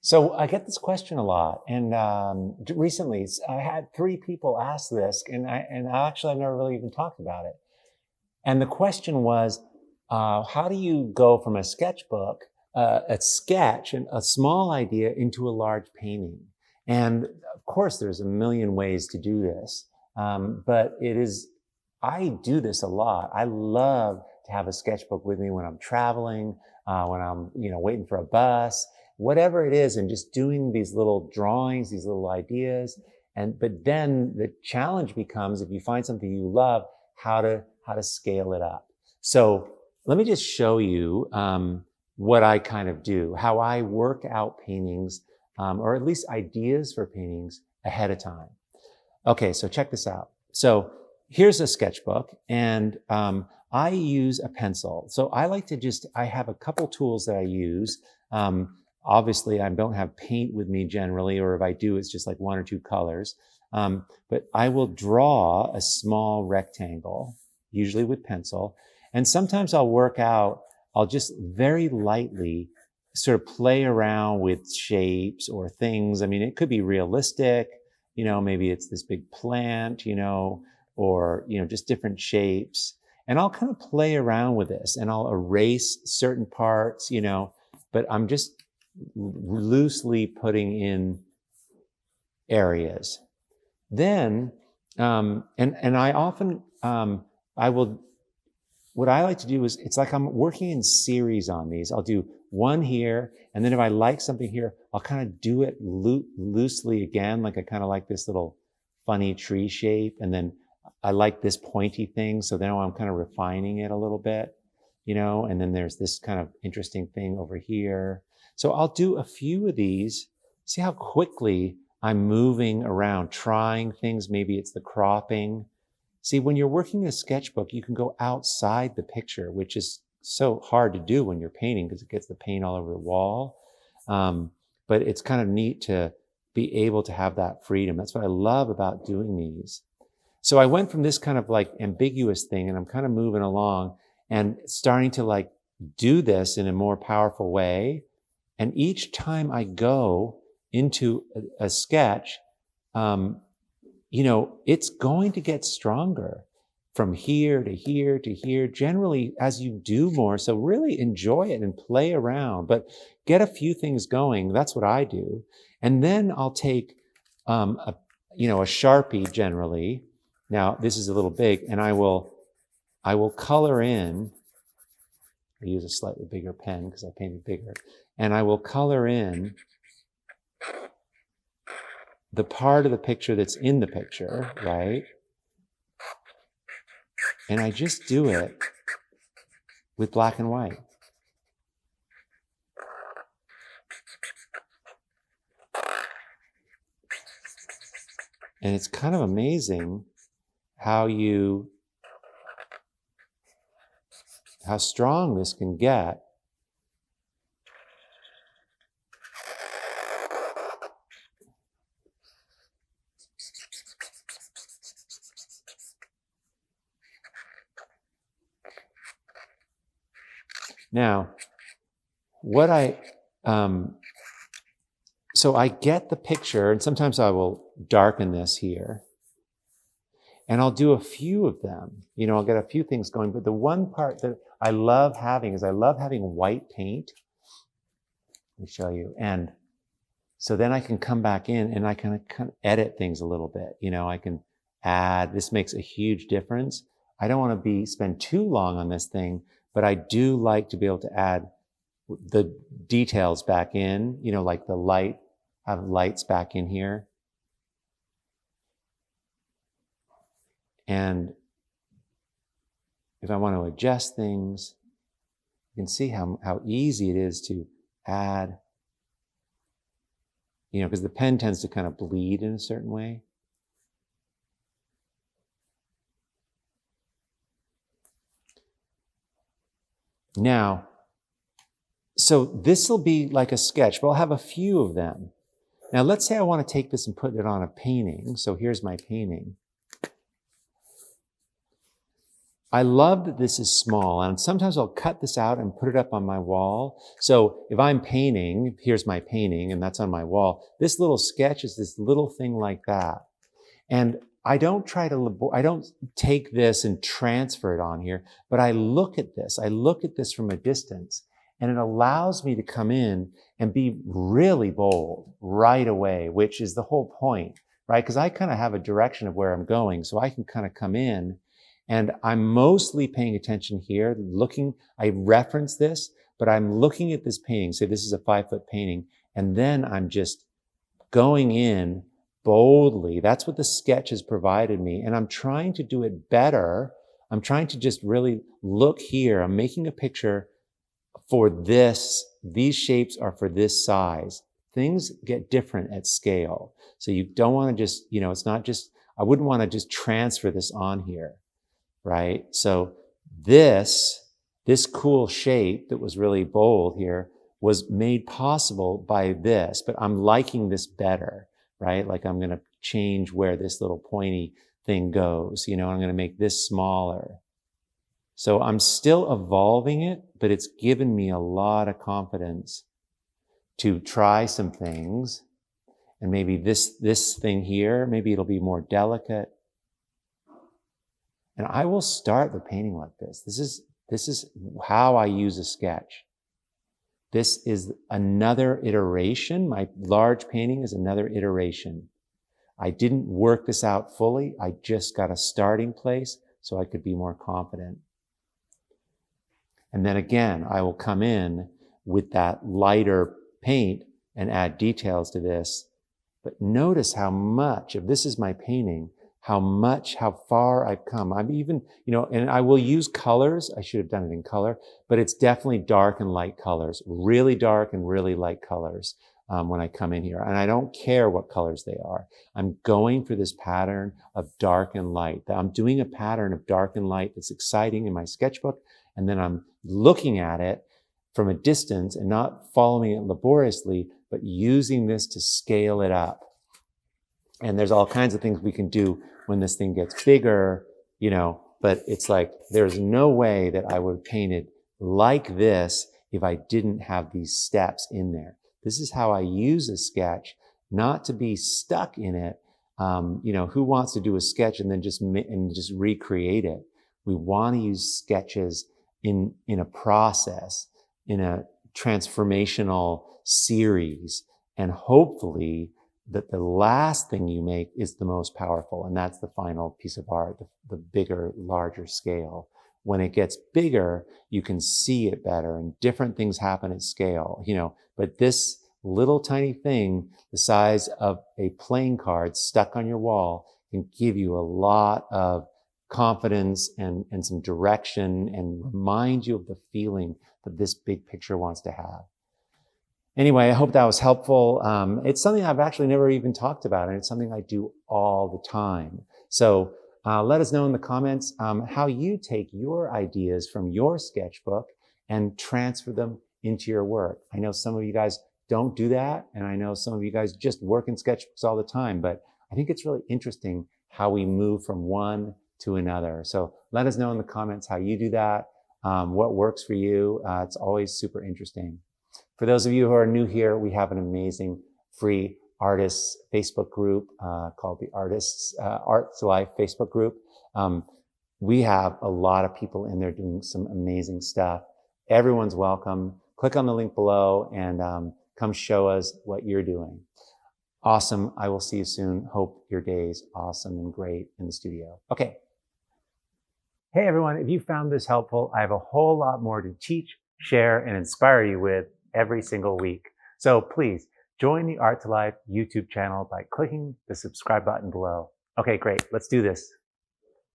So I get this question a lot, and recently I had 3 people ask this, and I've never really even talked about it. And the question was, how do you go from a sketchbook, a sketch, and a small idea into a large painting? And of course, there's a million ways to do this, but I do this a lot. I love to have a sketchbook with me when I'm traveling, when I'm, waiting for a bus, whatever it is, and just doing these little drawings, these little ideas. But then the challenge becomes, if you find something you love, how to scale it up. So let me just show you what I kind of do, how I work out paintings, or at least ideas for paintings ahead of time. Okay, so check this out. So here's a sketchbook, and I use a pencil. So I have a couple tools that I use. Obviously, I don't have paint with me generally, or if I do, it's just like 1 or 2 colors. But I will draw a small rectangle, usually with pencil. And sometimes I'll just very lightly sort of play around with shapes or things. I mean, it could be realistic, maybe it's this big plant, or, just different shapes. And I'll kind of play around with this, and I'll erase certain parts, but I'm just loosely putting in areas. Then, and I often, what I like to do is, it's like I'm working in series on these. I'll do one here, and then if I like something here, I'll kind of do it loosely again, like I kind of like this little funny tree shape, and then I like this pointy thing, so then I'm kind of refining it a little bit, and then there's this kind of interesting thing over here. So I'll do a few of these, see how quickly I'm moving around, trying things. Maybe it's the cropping. See, when you're working in a sketchbook, you can go outside the picture, which is so hard to do when you're painting because it gets the paint all over the wall. But it's kind of neat to be able to have that freedom. That's what I love about doing these. So I went from this kind of like ambiguous thing, and I'm kind of moving along and starting to like do this in a more powerful way. And each time I go into a sketch, it's going to get stronger from here to here to here, generally as you do more. So really enjoy it and play around, but get a few things going. That's what I do. And then I'll take, a Sharpie generally. Now this is a little big, and I will color in. I use a slightly bigger pen because I painted bigger. And I will color in the part of the picture that's in the picture, right? And I just do it with black and white. And it's kind of amazing how strong this can get. Now, so I get the picture, and sometimes I will darken this here, and I'll do a few of them. I'll get a few things going, but the one part that I love having is I love having white paint. Let me show you. And so then I can come back in and I can kind of edit things a little bit. I can add, this makes a huge difference. I don't want to spend too long on this thing, but I do like to be able to add the details back in, like the light, have lights back in here. And if I want to adjust things, you can see how easy it is to add, because the pen tends to kind of bleed in a certain way. Now, so this will be like a sketch, but I'll have a few of them. Now, let's say I want to take this and put it on a painting. So here's my painting. I love that this is small, and sometimes I'll cut this out and put it up on my wall. So if I'm painting, here's my painting, and that's on my wall. This little sketch is this little thing like that. And I don't I don't take this and transfer it on here, but I look at this from a distance, and it allows me to come in and be really bold right away, which is the whole point, right? Because I kind of have a direction of where I'm going, so I can kind of come in. And I'm mostly paying attention here, I reference this, but I'm looking at this painting. Say this is a 5-foot painting. And then I'm just going in boldly. That's what the sketch has provided me. And I'm trying to do it better. I'm trying to just really look here. I'm making a picture for this. These shapes are for this size. Things get different at scale. So you don't want to just, it's not just, I wouldn't want to just transfer this on here. Right? So this cool shape that was really bold here was made possible by this, but I'm liking this better, right? Like I'm going to change where this little pointy thing goes, I'm going to make this smaller. So I'm still evolving it, but it's given me a lot of confidence to try some things. And maybe this thing here, maybe it'll be more delicate. And I will start the painting like this. This is how I use a sketch. This is another iteration. My large painting is another iteration. I didn't work this out fully. I just got a starting place so I could be more confident. And then again, I will come in with that lighter paint and add details to this. But notice how much of this is my painting, how far I've come. I'm even, and I will use colors. I should have done it in color, but it's definitely dark and light colors, really dark and really light colors when I come in here. And I don't care what colors they are. I'm going for this pattern of dark and light. I'm doing a pattern of dark and light that's exciting in my sketchbook. And then I'm looking at it from a distance and not following it laboriously, but using this to scale it up. And there's all kinds of things we can do when this thing gets bigger, but it's like, there's no way that I would paint it like this if I didn't have these steps in there. This is how I use a sketch, not to be stuck in it. Who wants to do a sketch and then just recreate it? We want to use sketches in a process, in a transformational series, and hopefully that the last thing you make is the most powerful. And that's the final piece of art, the bigger, larger scale. When it gets bigger, you can see it better and different things happen at scale, but this little tiny thing, the size of a playing card stuck on your wall, can give you a lot of confidence and some direction and remind you of the feeling that this big picture wants to have. Anyway, I hope that was helpful. It's something I've actually never even talked about, and it's something I do all the time. So let us know in the comments how you take your ideas from your sketchbook and transfer them into your work. I know some of you guys don't do that, and I know some of you guys just work in sketchbooks all the time, but I think it's really interesting how we move from one to another. So let us know in the comments how you do that, what works for you. It's always super interesting. For those of you who are new here, we have an amazing free artists Facebook group called the Art to Life Facebook group. We have a lot of people in there doing some amazing stuff. Everyone's welcome. Click on the link below and come show us what you're doing. Awesome. I will see you soon. Hope your day is awesome and great in the studio. Okay. Hey everyone, if you found this helpful, I have a whole lot more to teach, share, and inspire you with every single week. So please join the Art to Life YouTube channel by clicking the subscribe button below. Okay, great. Let's do this.